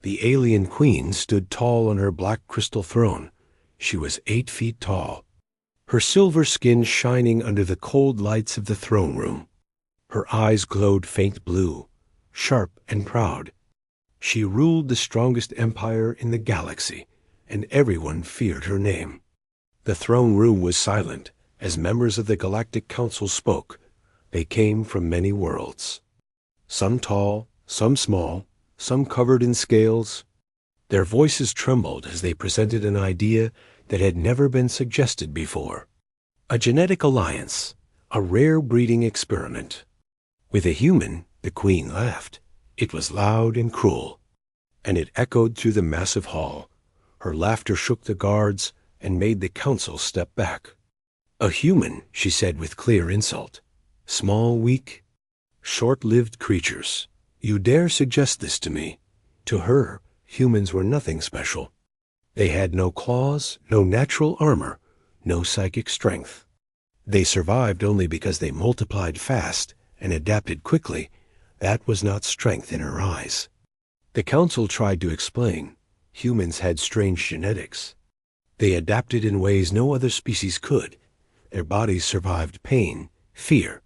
The alien queen stood tall on her black crystal throne. She was 8 feet tall, her silver skin shining under the cold lights of the throne room. Her eyes glowed faint blue, sharp and proud. She ruled the strongest empire in the galaxy, and everyone feared her name. The throne room was silent as members of the Galactic Council spoke. They came from many worlds. Some tall, some small, some covered in scales. Their voices trembled as they presented an idea that had never been suggested before. A genetic alliance, a rare breeding experiment. With a human, the queen laughed. It was loud and cruel, and it echoed through the massive hall. Her laughter shook the guards and made the council step back. A human, she said with clear insult. Small, weak, short-lived creatures. You dare suggest this to me? To her, humans were nothing special. They had no claws, no natural armor, no psychic strength. They survived only because they multiplied fast and adapted quickly. That was not strength in her eyes. The council tried to explain. Humans had strange genetics. They adapted in ways no other species could. Their bodies survived pain, fear,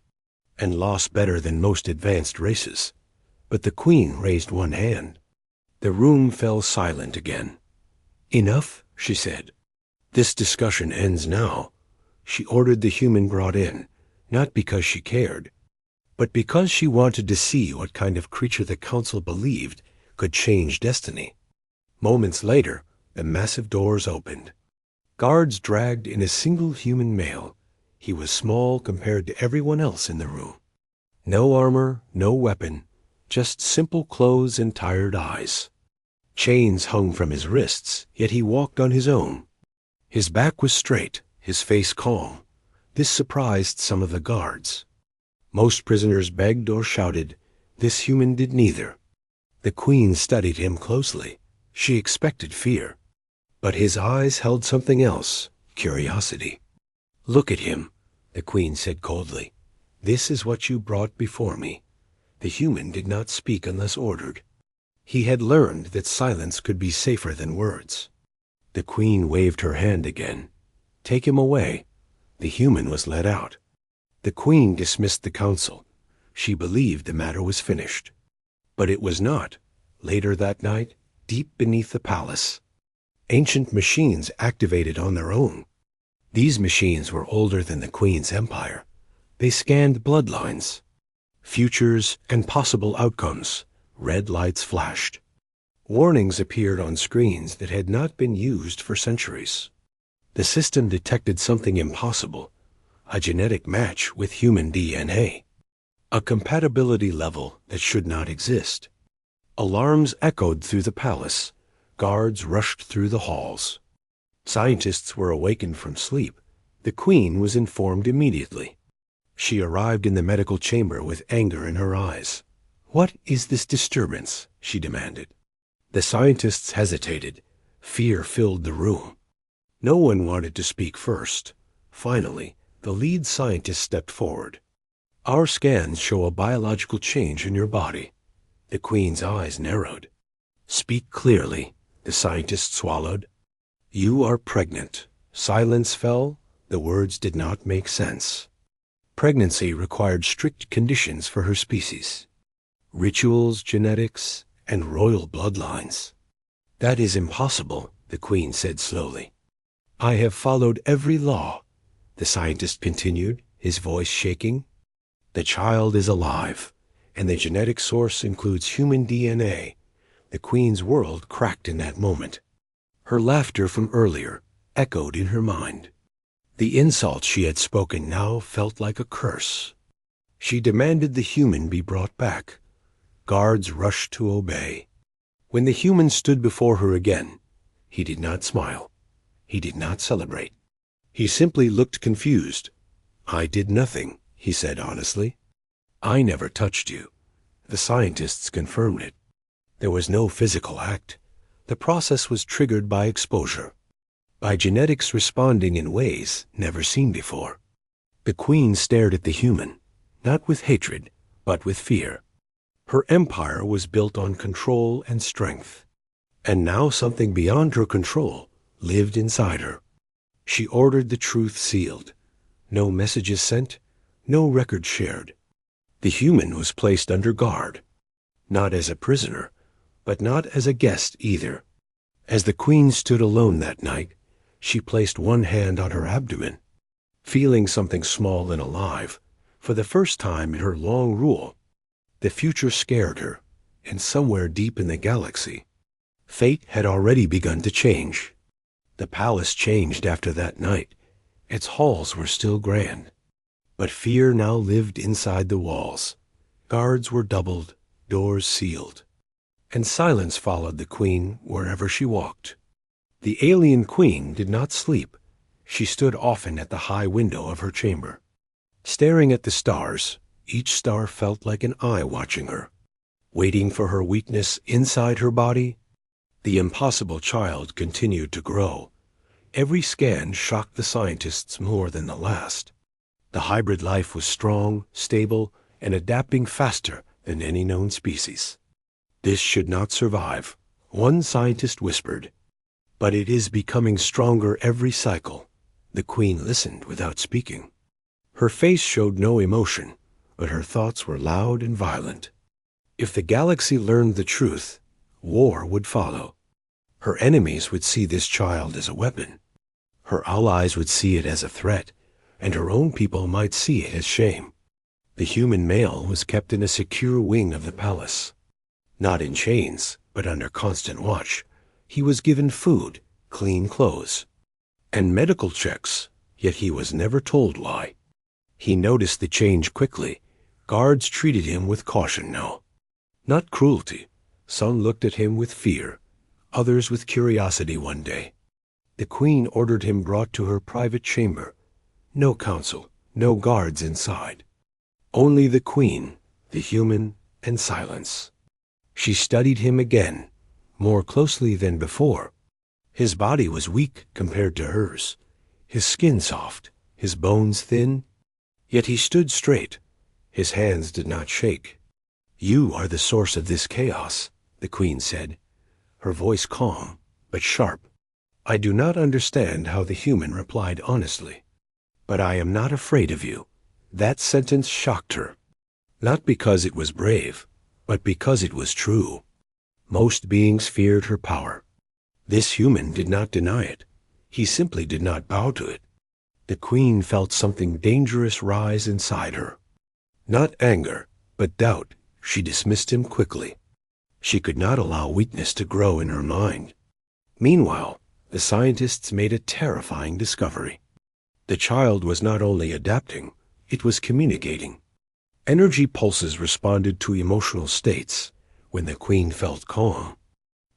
and loss better than most advanced races. But the queen raised one hand. The room fell silent again. Enough, she said. This discussion ends now. She ordered the human brought in, not because she cared, but because she wanted to see what kind of creature the council believed could change destiny. Moments later, the massive doors opened. Guards dragged in a single human male. He was small compared to everyone else in the room. No armor, no weapon, just simple clothes and tired eyes. Chains hung from his wrists, yet he walked on his own. His back was straight, his face calm. This surprised some of the guards. Most prisoners begged or shouted. This human did neither. The queen studied him closely. She expected fear. But his eyes held something else, curiosity. Look at him, the queen said coldly. This is what you brought before me. The human did not speak unless ordered. He had learned that silence could be safer than words. The queen waved her hand again. Take him away. The human was let out. The queen dismissed the council. She believed the matter was finished. But it was not. Later that night, deep beneath the palace, ancient machines activated on their own. These machines were older than the queen's empire. They scanned bloodlines, futures, and possible outcomes. Red lights flashed. Warnings appeared on screens that had not been used for centuries. The system detected something impossible, a genetic match with human DNA, a compatibility level that should not exist. Alarms echoed through the palace. Guards rushed through the halls. Scientists were awakened from sleep. The queen was informed immediately. She arrived in the medical chamber with anger in her eyes. What is this disturbance? She demanded. The scientists hesitated. Fear filled the room. No one wanted to speak first. Finally, the lead scientist stepped forward. Our scans show a biological change in your body. The queen's eyes narrowed. Speak clearly, the scientist swallowed. You are pregnant. Silence fell. The words did not make sense. Pregnancy required strict conditions for her species. Rituals, genetics, and royal bloodlines. That is impossible, the queen said slowly. I have followed every law, the scientist continued, his voice shaking. The child is alive, and the genetic source includes human DNA. The queen's world cracked in that moment. Her laughter from earlier echoed in her mind. The insult she had spoken now felt like a curse. She demanded the human be brought back. Guards rushed to obey. When the human stood before her again, he did not smile. He did not celebrate. He simply looked confused. I did nothing, he said honestly. I never touched you. The scientists confirmed it. There was no physical act. The process was triggered by exposure, by genetics responding in ways never seen before. The queen stared at the human, not with hatred, but with fear. Her empire was built on control and strength. And now something beyond her control lived inside her. She ordered the truth sealed. No messages sent, no record shared. The human was placed under guard, not as a prisoner, but not as a guest either. As the queen stood alone that night, she placed one hand on her abdomen, feeling something small and alive, for the first time in her long rule. The future scared her, and somewhere deep in the galaxy, fate had already begun to change. The palace changed after that night. Its halls were still grand, but fear now lived inside the walls. Guards were doubled, doors sealed, and silence followed the queen wherever she walked. The alien queen did not sleep. She stood often at the high window of her chamber, staring at the stars. Each star felt like an eye watching her, waiting for her weakness inside her body. The impossible child continued to grow. Every scan shocked the scientists more than the last. The hybrid life was strong, stable, and adapting faster than any known species. This should not survive, one scientist whispered. But it is becoming stronger every cycle. The queen listened without speaking. Her face showed no emotion, but her thoughts were loud and violent. If the galaxy learned the truth, war would follow. Her enemies would see this child as a weapon. Her allies would see it as a threat, and her own people might see it as shame. The human male was kept in a secure wing of the palace. Not in chains, but under constant watch. He was given food, clean clothes, and medical checks, yet he was never told why. He noticed the change quickly. Guards treated him with caution now. Not cruelty. Some looked at him with fear, others with curiosity one day. The queen ordered him brought to her private chamber. No council, no guards inside. Only the queen, the human, and silence. She studied him again, more closely than before. His body was weak compared to hers, his skin soft, his bones thin. Yet he stood straight. His hands did not shake. "You are the source of this chaos," the queen said, her voice calm but sharp. "I do not understand how the human replied honestly, but I am not afraid of you." That sentence shocked her, not because it was brave, but because it was true. Most beings feared her power. This human did not deny it. He simply did not bow to it. The queen felt something dangerous rise inside her. Not anger, but doubt. She dismissed him quickly. She could not allow weakness to grow in her mind. Meanwhile, the scientists made a terrifying discovery. The child was not only adapting, it was communicating. Energy pulses responded to emotional states. When the queen felt calm,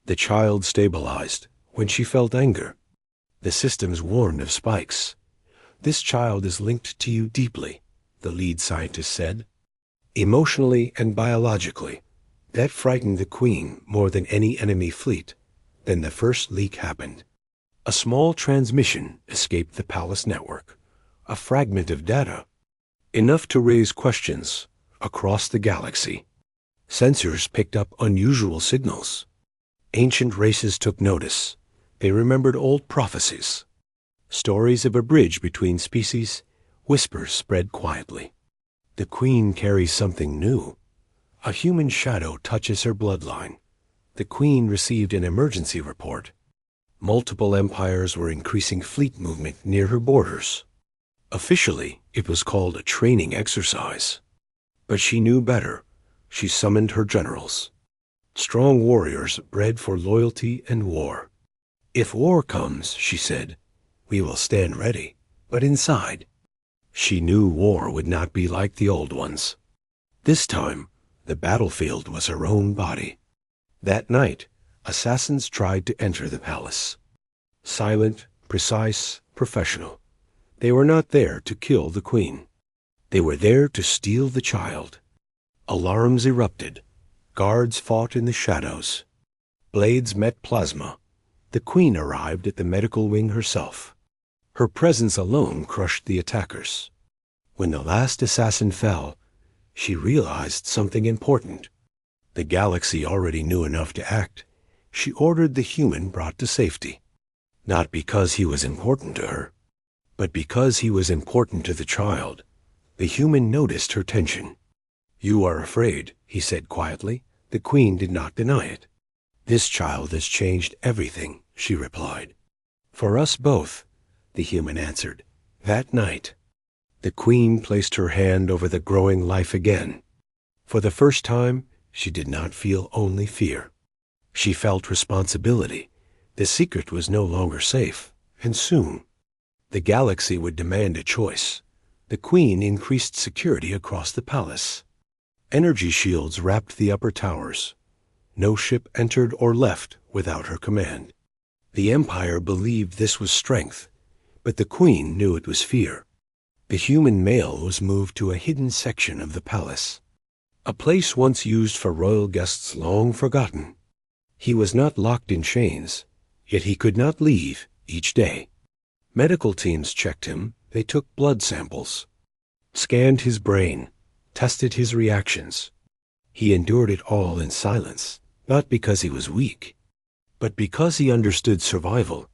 the child stabilized. When she felt anger, the systems warned of spikes. "This child is linked to you deeply," the lead scientist said, "emotionally and biologically." That frightened the queen more than any enemy fleet. Then the first leak happened. A small transmission escaped the palace network, a fragment of data, enough to raise questions across the galaxy. Sensors picked up unusual signals. Ancient races took notice. They remembered old prophecies. Stories of a bridge between species, whispers spread quietly. The queen carries something new. A human shadow touches her bloodline. The queen received an emergency report. Multiple empires were increasing fleet movement near her borders. Officially, it was called a training exercise. But she knew better. She summoned her generals. Strong warriors bred for loyalty and war. "If war comes," she said, "we will stand ready." But inside, she knew war would not be like the old ones. This time, the battlefield was her own body. That night, assassins tried to enter the palace. Silent, precise, professional. They were not there to kill the queen. They were there to steal the child. Alarms erupted. Guards fought in the shadows. Blades met plasma. The queen arrived at the medical wing herself. Her presence alone crushed the attackers. When the last assassin fell, she realized something important. The galaxy already knew enough to act. she ordered the human brought to safety. Not because he was important to her, but because he was important to the child. The human noticed her tension. "You are afraid," he said quietly. The queen did not deny it. "This child has changed everything," she replied. "For us both," the human answered. That night, the queen placed her hand over the growing life again. For the first time, she did not feel only fear. She felt responsibility. The secret was no longer safe, and soon, the galaxy would demand a choice. The queen increased security across the palace. Energy shields wrapped the upper towers. No ship entered or left without her command. The Empire believed this was strength, but the queen knew it was fear. The human male was moved to a hidden section of the palace, a place once used for royal guests long forgotten. He was not locked in chains, yet he could not leave each day. Medical teams checked him. They took blood samples, scanned his brain, tested his reactions. He endured it all in silence, not because he was weak, but because he understood survival.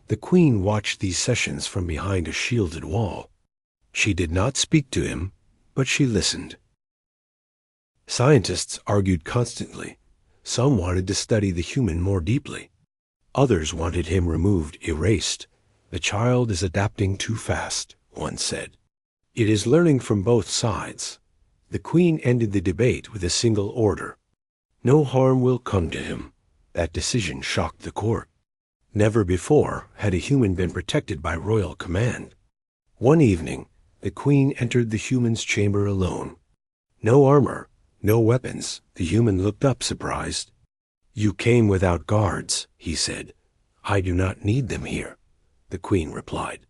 The queen watched these sessions from behind a shielded wall. She did not speak to him, but she listened. Scientists argued constantly. Some wanted to study the human more deeply. Others wanted him removed, erased. "The child is adapting too fast," one said. "It is learning from both sides." The queen ended the debate with a single order. "No harm will come to him." That decision shocked the court. Never before had a human been protected by royal command. One evening, the queen entered the human's chamber alone. No armor, no weapons. The human looked up, surprised. "You came without guards," he said. "I do not need them here," the queen replied.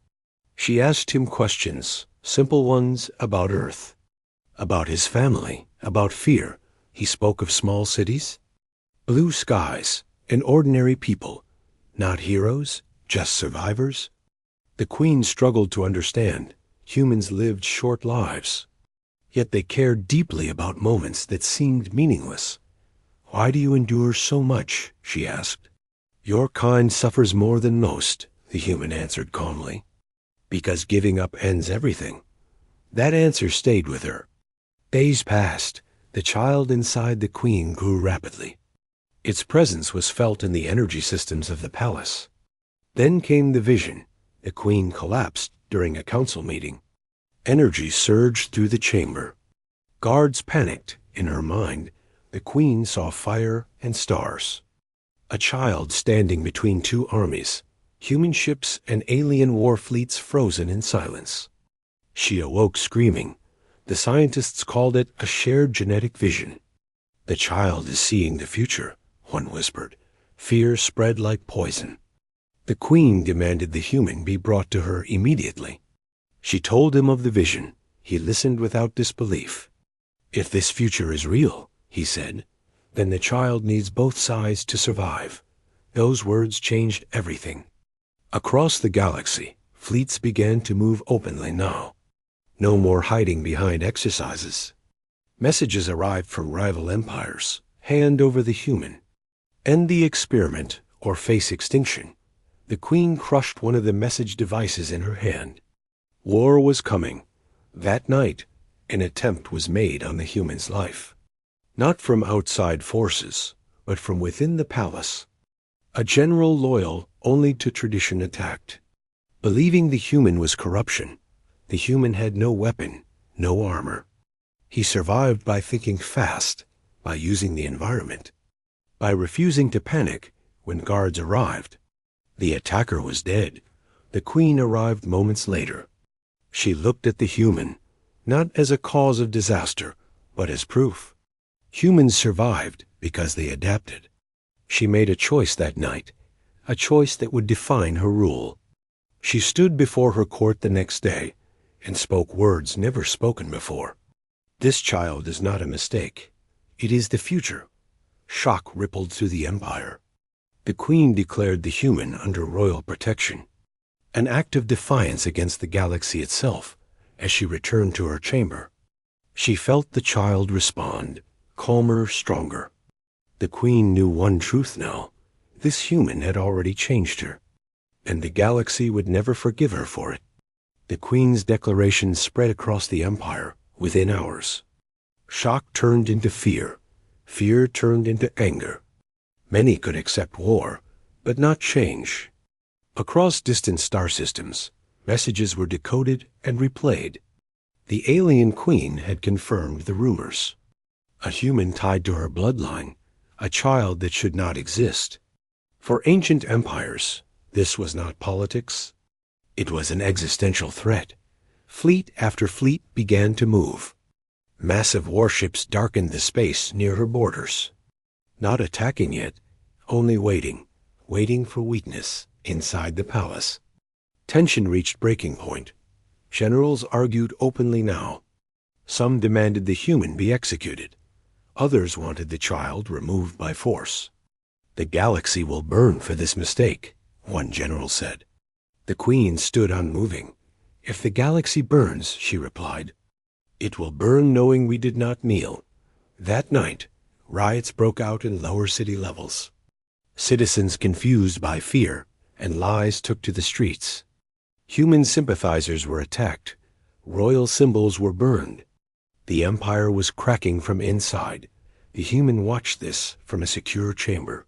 She asked him questions, simple ones about Earth, about his family, about fear. He spoke of small cities, blue skies, and ordinary people, not heroes, just survivors. The queen struggled to understand. Humans lived short lives, yet they cared deeply about moments that seemed meaningless. "Why do you endure so much?" she asked. "Your kind suffers more than most," the human answered calmly. "Because giving up ends everything." That answer stayed with her. Days passed. The child inside the queen grew rapidly. Its presence was felt in the energy systems of the palace. Then came the vision. The queen collapsed during a council meeting. Energy surged through the chamber. Guards panicked. In her mind, the queen saw fire and stars. A child standing between two armies, human ships and alien war fleets frozen in silence. She awoke screaming. The scientists called it a shared genetic vision. "The child is seeing the future," one whispered. Fear spread like poison. The queen demanded the human be brought to her immediately. She told him of the vision. He listened without disbelief. "If this future is real," he said, "then the child needs both sides to survive." Those words changed everything. Across the galaxy, fleets began to move openly now. No more hiding behind exercises. Messages arrived from rival empires. Hand over the human. End the experiment or face extinction. The queen crushed one of the message devices in her hand. War was coming. That night, an attempt was made on the human's life. Not from outside forces, but from within the palace. A general loyal only to tradition attacked. Believing the human was corruption, the human had no weapon, no armor. He survived by thinking fast, by using the environment, by refusing to panic when guards arrived. The attacker was dead. The queen arrived moments later. She looked at the human, not as a cause of disaster, but as proof. Humans survived because they adapted. She made a choice that night, a choice that would define her rule. She stood before her court the next day and spoke words never spoken before. "This child is not a mistake. It is the future." Shock rippled through the empire. The queen declared the human under royal protection, an act of defiance against the galaxy itself. As she returned to her chamber, she felt the child respond, calmer, stronger. The queen knew one truth now. This human had already changed her, and the galaxy would never forgive her for it. The Queen's declaration spread across the Empire within hours. Shock turned into fear. Fear turned into anger. Many could accept war, but not change. Across distant star systems, messages were decoded and replayed. The alien queen had confirmed the rumors. A human tied to her bloodline, a child that should not exist. For ancient empires, this was not politics. It was an existential threat. Fleet after fleet began to move. Massive warships darkened the space near her borders. Not attacking yet, only waiting for weakness inside the palace. Tension reached breaking point. Generals argued openly now. Some demanded the human be executed. Others wanted the child removed by force. "The galaxy will burn for this mistake," one general said. The Queen stood unmoving. "If the galaxy burns," she replied, "it will burn knowing we did not kneel." That night, riots broke out in lower city levels. Citizens confused by fear and lies took to the streets. Human sympathizers were attacked. Royal symbols were burned. The Empire was cracking from inside. The human watched this from a secure chamber.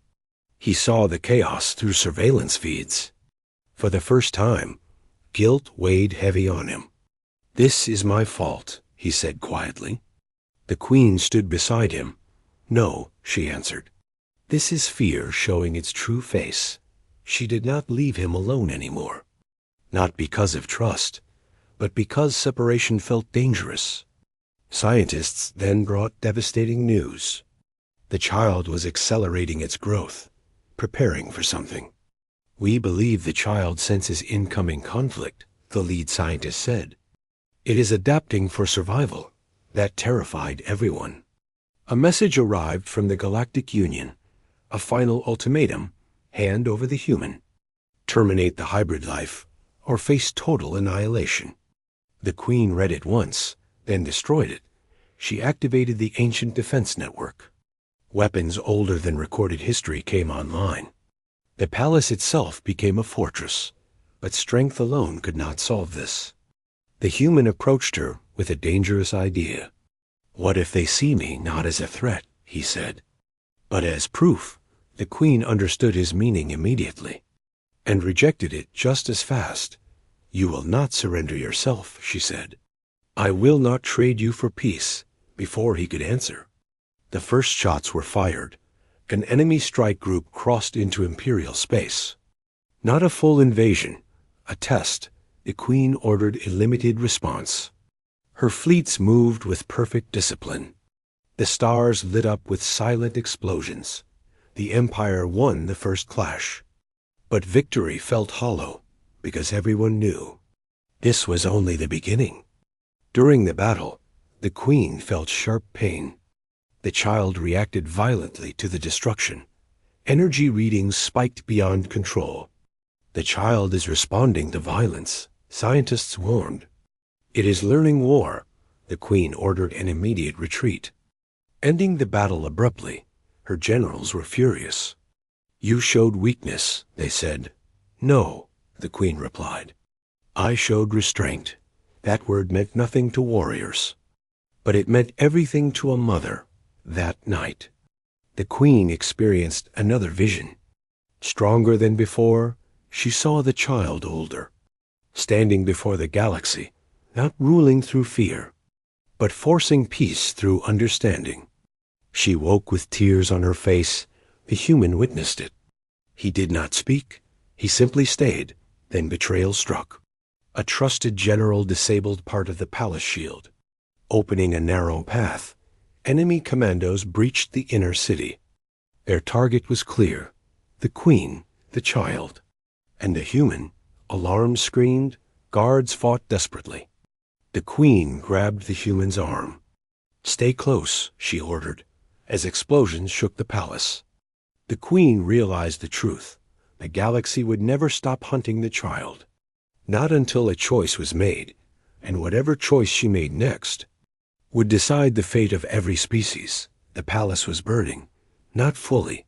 He saw the chaos through surveillance feeds. For the first time, guilt weighed heavy on him. "This is my fault," he said quietly. The Queen stood beside him. "No," she answered. "This is fear showing its true face." She did not leave him alone anymore. Not because of trust, but because separation felt dangerous. Scientists then brought devastating news. The child was accelerating its growth, preparing for something. "We believe the child senses incoming conflict," the lead scientist said. "It is adapting for survival." That terrified everyone. A message arrived from the Galactic Union, a final ultimatum: hand over the human. Terminate the hybrid life, or face total annihilation. The Queen read it once, then destroyed it. She activated the ancient defense network. Weapons older than recorded history came online. The palace itself became a fortress, but strength alone could not solve this. The human approached her with a dangerous idea. "What if they see me not as a threat?" he said. But as proof, the Queen understood his meaning immediately, and rejected it just as fast. "You will not surrender yourself," she said. "I will not trade you for peace." Before he could answer, the first shots were fired. An enemy strike group crossed into Imperial space. Not a full invasion, a test. The Queen ordered a limited response. Her fleets moved with perfect discipline. The stars lit up with silent explosions. The Empire won the first clash. But victory felt hollow, because everyone knew this was only the beginning. During the battle, the Queen felt sharp pain. The child reacted violently to the destruction. Energy readings spiked beyond control. "The child is responding to violence," scientists warned. "It is learning war." The Queen ordered an immediate retreat. Ending the battle abruptly, her generals were furious. "You showed weakness," they said. "No," the Queen replied. "I showed restraint." That word meant nothing to warriors, but it meant everything to a mother. That night, the Queen experienced another vision. Stronger than before, she saw the child older, standing before the galaxy, not ruling through fear, but forcing peace through understanding. She woke with tears on her face. The human witnessed it. He did not speak. He simply stayed. Then betrayal struck. A trusted general disabled part of the palace shield, opening a narrow path. Enemy commandos breached the inner city. Their target was clear: the Queen, the child. And the human, alarm screamed, guards fought desperately. The Queen grabbed the human's arm. "Stay close," she ordered, as explosions shook the palace. The Queen realized the truth. The galaxy would never stop hunting the child. Not until a choice was made, and whatever choice she made next would decide the fate of every species. The palace was burning, not fully,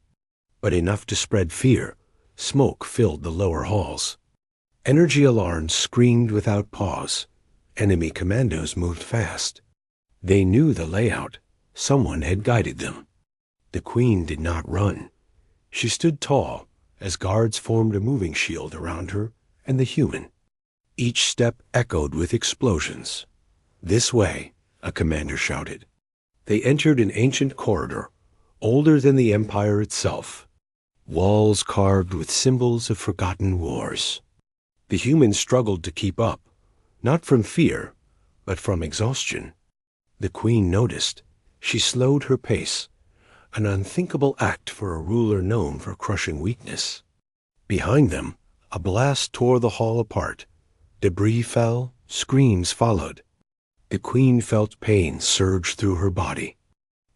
but enough to spread fear. Smoke filled the lower halls. Energy alarms screamed without pause. Enemy commandos moved fast. They knew the layout. Someone had guided them. The queen did not run. She stood tall as guards formed a moving shield around her and the human. Each step echoed with explosions. "This way," a commander shouted. They entered an ancient corridor, older than the empire itself. Walls carved with symbols of forgotten wars. The humans struggled to keep up, not from fear, but from exhaustion. The queen noticed. She slowed her pace, an unthinkable act for a ruler known for crushing weakness. Behind them, a blast tore the hall apart. Debris fell, screams followed. The queen felt pain surge through her body.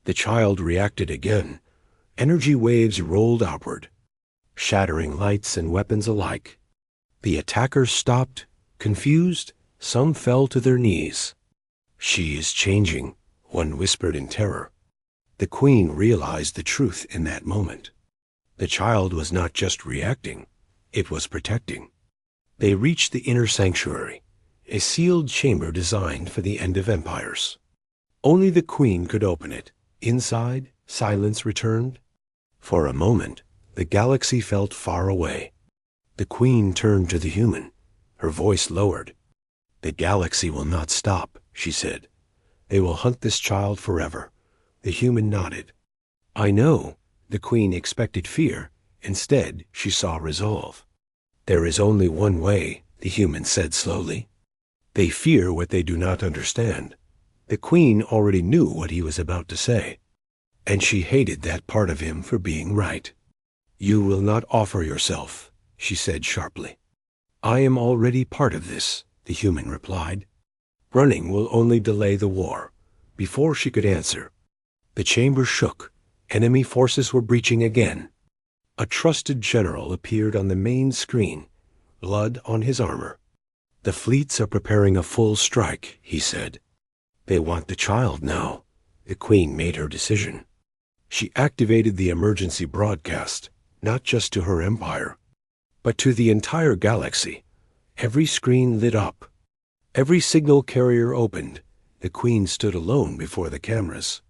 The child reacted again. Energy waves rolled outward, shattering lights and weapons alike. The attackers stopped, confused. Some fell to their knees. "She is changing," one whispered in terror. The queen realized the truth in that moment. The child was not just reacting, it was protecting. They reached the inner sanctuary, a sealed chamber designed for the end of empires. Only the queen could open it. Inside, silence returned. For a moment, the galaxy felt far away. The queen turned to the human, her voice lowered. "The galaxy will not stop," she said. "They will hunt this child forever." The human nodded. "I know." The queen expected fear. Instead, she saw resolve. "There is only one way," the human said slowly. "They fear what they do not understand." The queen already knew what he was about to say, and she hated that part of him for being right. "You will not offer yourself," she said sharply. "I am already part of this," the human replied. "Running will only delay the war." Before she could answer, the chamber shook. Enemy forces were breaching again. A trusted general appeared on the main screen, blood on his armor. "The fleets are preparing a full strike," he said. "They want the child now." The queen made her decision. She activated the emergency broadcast, not just to her empire, but to the entire galaxy. Every screen lit up. Every signal carrier opened. The queen stood alone before the cameras.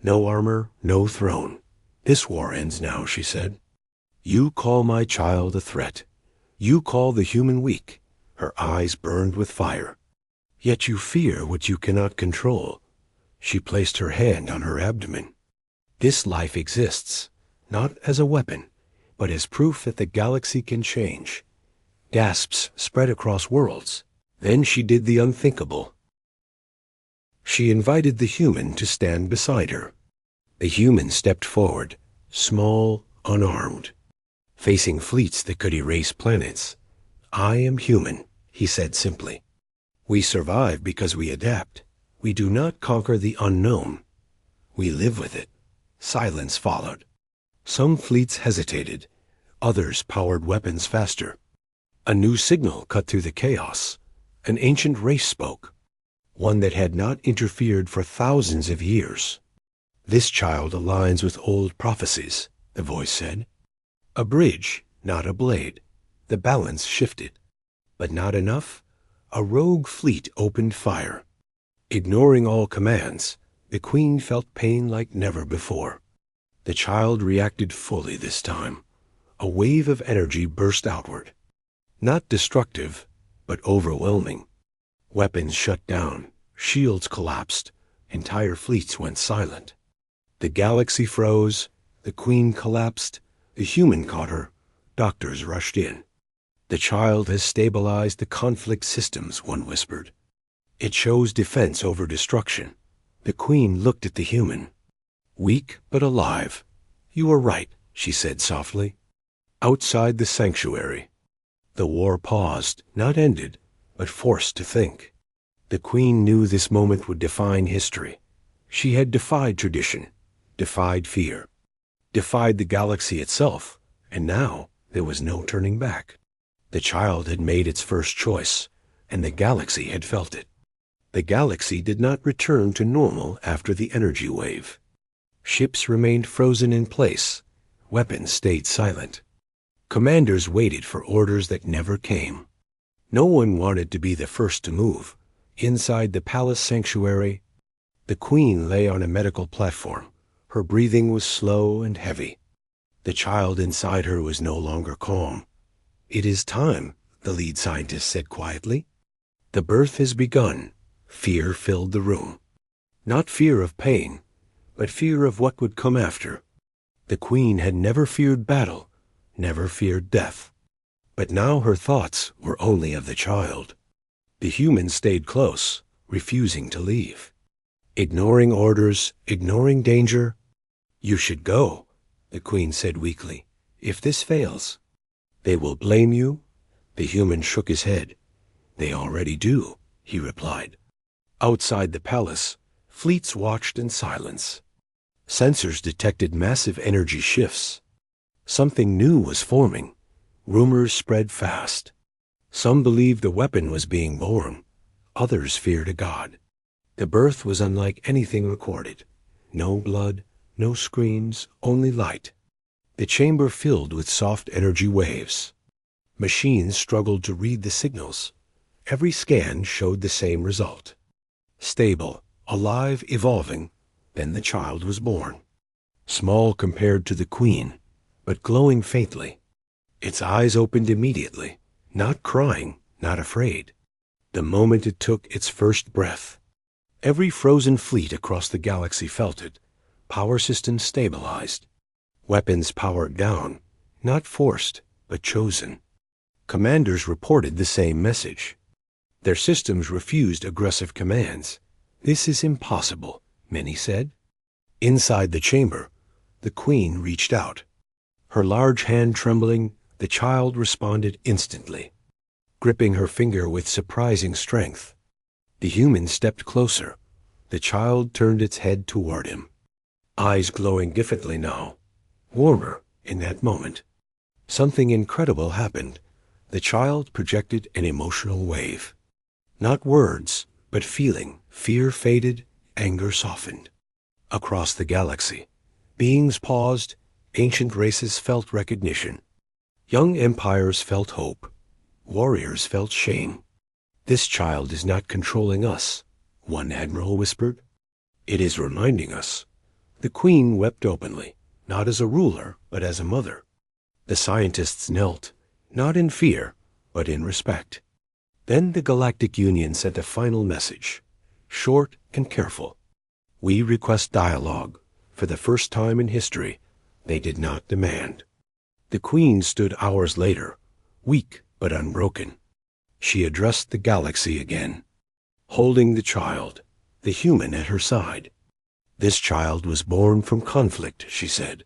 "No armor, no throne. This war ends now," she said. "You call my child a threat. You call the human weak." Her eyes burned with fire. "Yet you fear what you cannot control." She placed her hand on her abdomen. "This life exists, not as a weapon, but as proof that the galaxy can change." Gasps spread across worlds. Then she did the unthinkable. She invited the human to stand beside her. The human stepped forward, small, unarmed, facing fleets that could erase planets. "I am human," he said simply. "We survive because we adapt. We do not conquer the unknown. We live with it." Silence followed. Some fleets hesitated. Others powered weapons faster. A new signal cut through the chaos. An ancient race spoke, one that had not interfered for thousands of years. "This child aligns with old prophecies," the voice said. A bridge, not a blade. The balance shifted. But not enough. A rogue fleet opened fire. Ignoring all commands, the queen felt pain like never before. The child reacted fully this time. A wave of energy burst outward. Not destructive, but overwhelming. Weapons shut down. Shields collapsed. Entire fleets went silent. The galaxy froze. The queen collapsed. The human caught her. Doctors rushed in. "The child has stabilized the conflict systems," one whispered. "It shows defense over destruction." The queen looked at the human. "Weak but alive." "You are right," she said softly. Outside the sanctuary, the war paused, not ended, but forced to think. The queen knew this moment would define history. She had defied tradition, defied fear, defied the galaxy itself, and now there was no turning back. The child had made its first choice, and the galaxy had felt it. The galaxy did not return to normal after the energy wave. Ships remained frozen in place. Weapons stayed silent. Commanders waited for orders that never came. No one wanted to be the first to move. Inside the palace sanctuary, the queen lay on a medical platform. Her breathing was slow and heavy. The child inside her was no longer calm. "It is time," the lead scientist said quietly. "The birth has begun." Fear filled the room. Not fear of pain, but fear of what would come after. The queen had never feared battle, never feared death. But now her thoughts were only of the child. The human stayed close, refusing to leave. Ignoring orders, ignoring danger. "You should go," the queen said weakly. "If this fails, they will blame you." The human shook his head. "They already do," he replied. Outside the palace, fleets watched in silence. Sensors detected massive energy shifts. Something new was forming. Rumors spread fast. Some believed the weapon was being born. Others feared a god. The birth was unlike anything recorded. No blood, no screams, only light. The chamber filled with soft energy waves. Machines struggled to read the signals. Every scan showed the same result. Stable, alive, evolving. Then the child was born. Small compared to the queen, but glowing faintly. Its eyes opened immediately, not crying, not afraid. The moment it took its first breath. Every frozen fleet across the galaxy felt it. Power systems stabilized. Weapons powered down, not forced, but chosen. Commanders reported the same message. Their systems refused aggressive commands. "This is impossible," many said. Inside the chamber, the queen reached out. Her large hand trembling, the child responded instantly, gripping her finger with surprising strength. The human stepped closer. The child turned its head toward him. Eyes glowing differently now, warmer in that moment. Something incredible happened. The child projected an emotional wave. Not words, but feeling. Fear faded, anger softened. Across the galaxy, beings paused, ancient races felt recognition. Young empires felt hope. Warriors felt shame. "This child is not controlling us," one admiral whispered. "It is reminding us." The queen wept openly, not as a ruler, but as a mother. The scientists knelt, not in fear, but in respect. Then the Galactic Union sent a final message, short and careful. "We request dialogue." For the first time in history, they did not demand. The queen stood hours later, weak but unbroken. She addressed the galaxy again, holding the child, the human at her side. "This child was born from conflict," she said,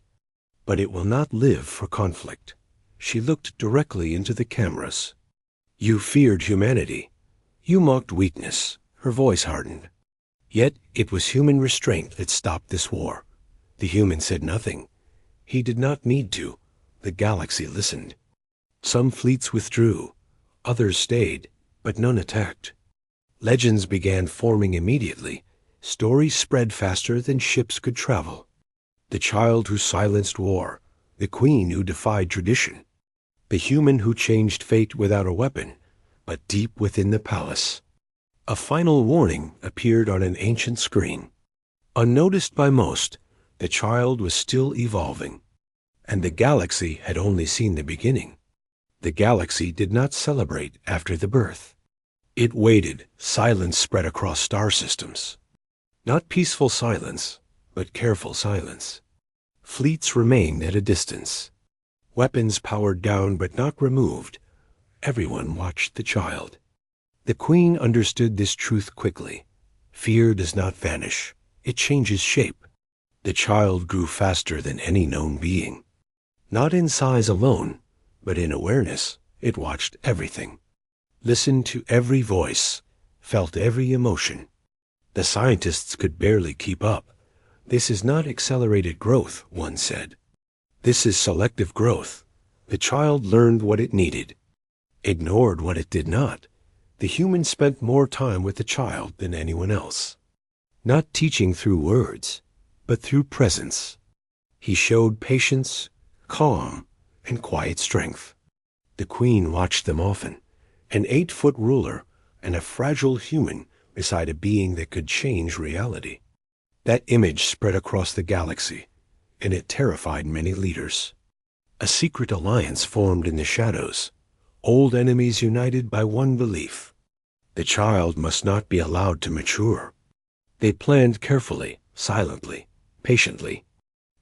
"but it will not live for conflict." She looked directly into the cameras. "You feared humanity. You mocked weakness." Her voice hardened. "Yet it was human restraint that stopped this war." The human said nothing. He did not need to. The galaxy listened. Some fleets withdrew. Others stayed, but none attacked. Legends began forming immediately. Stories spread faster than ships could travel. The child who silenced war. The queen who defied tradition. The human who changed fate without a weapon, but deep within the palace. A final warning appeared on an ancient screen. Unnoticed by most, the child was still evolving. And the galaxy had only seen the beginning. The galaxy did not celebrate after the birth. It waited. Silence spread across star systems. Not peaceful silence, but careful silence. Fleets remained at a distance. Weapons powered down but not removed. Everyone watched the child. The queen understood this truth quickly. Fear does not vanish. It changes shape. The child grew faster than any known being. Not in size alone, but in awareness. It watched everything. Listened to every voice. Felt every emotion. The scientists could barely keep up. "This is not accelerated growth," one said. "This is selective growth." The child learned what it needed, ignored what it did not. The human spent more time with the child than anyone else. Not teaching through words, but through presence. He showed patience, calm, and quiet strength. The queen watched them often, an 8-foot ruler and a fragile human beside a being that could change reality. That image spread across the galaxy, and it terrified many leaders. A secret alliance formed in the shadows, old enemies united by one belief: the child must not be allowed to mature. They planned carefully, silently, patiently.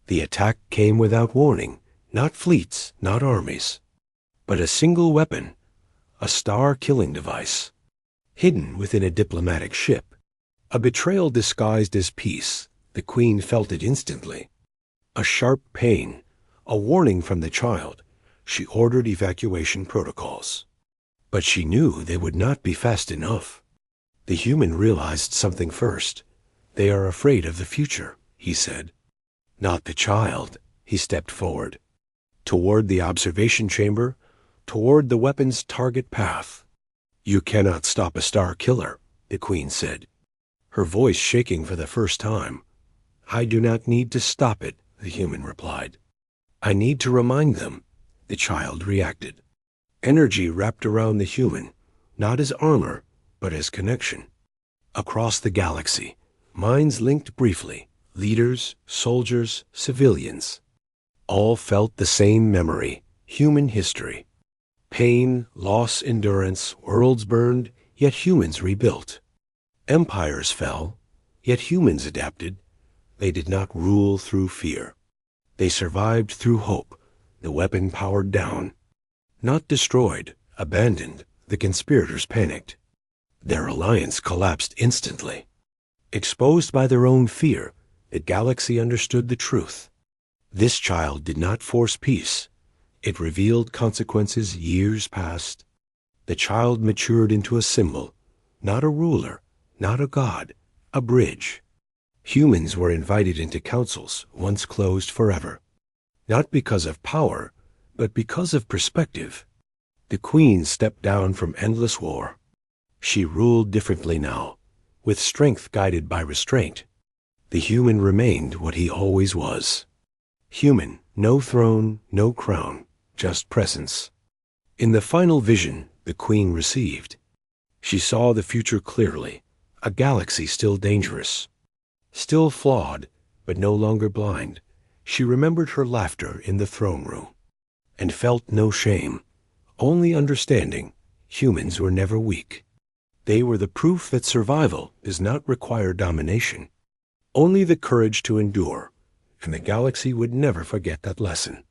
The attack came without warning, not fleets, not armies, but a single weapon, a star-killing device, hidden within a diplomatic ship. A betrayal disguised as peace. The queen felt it instantly. A sharp pain, a warning from the child. She ordered evacuation protocols. But she knew they would not be fast enough. The human realized something first. They are afraid of the future, he said. Not the child. He stepped forward, toward the observation chamber, toward the weapon's target path. You cannot stop a star killer, the queen said, her voice shaking for the first time. I do not need to stop it, the human replied. I need to remind them, the child reacted. Energy wrapped around the human, not as armor, but as connection. Across the galaxy, minds linked briefly, leaders, soldiers, civilians. All felt the same memory, human history. Pain, loss, endurance, worlds burned, yet humans rebuilt. Empires fell, yet humans adapted. They did not rule through fear. They survived through hope, the weapon powered down. Not destroyed, abandoned, the conspirators panicked. Their alliance collapsed instantly. Exposed by their own fear, the galaxy understood the truth. This child did not force peace. It revealed consequences years past. The child matured into a symbol, not a ruler, not a god, a bridge. Humans were invited into councils once closed forever, not because of power, but because of perspective. The queen stepped down from endless war. She ruled differently now, with strength guided by restraint. The human remained what he always was. Human, no throne, no crown, just presence. In the final vision the queen received, she saw the future clearly, a galaxy still dangerous, still flawed, but no longer blind. She remembered her laughter in the throne room, and felt no shame, only understanding. Humans were never weak. They were the proof that survival does not require domination, only the courage to endure, and the galaxy would never forget that lesson.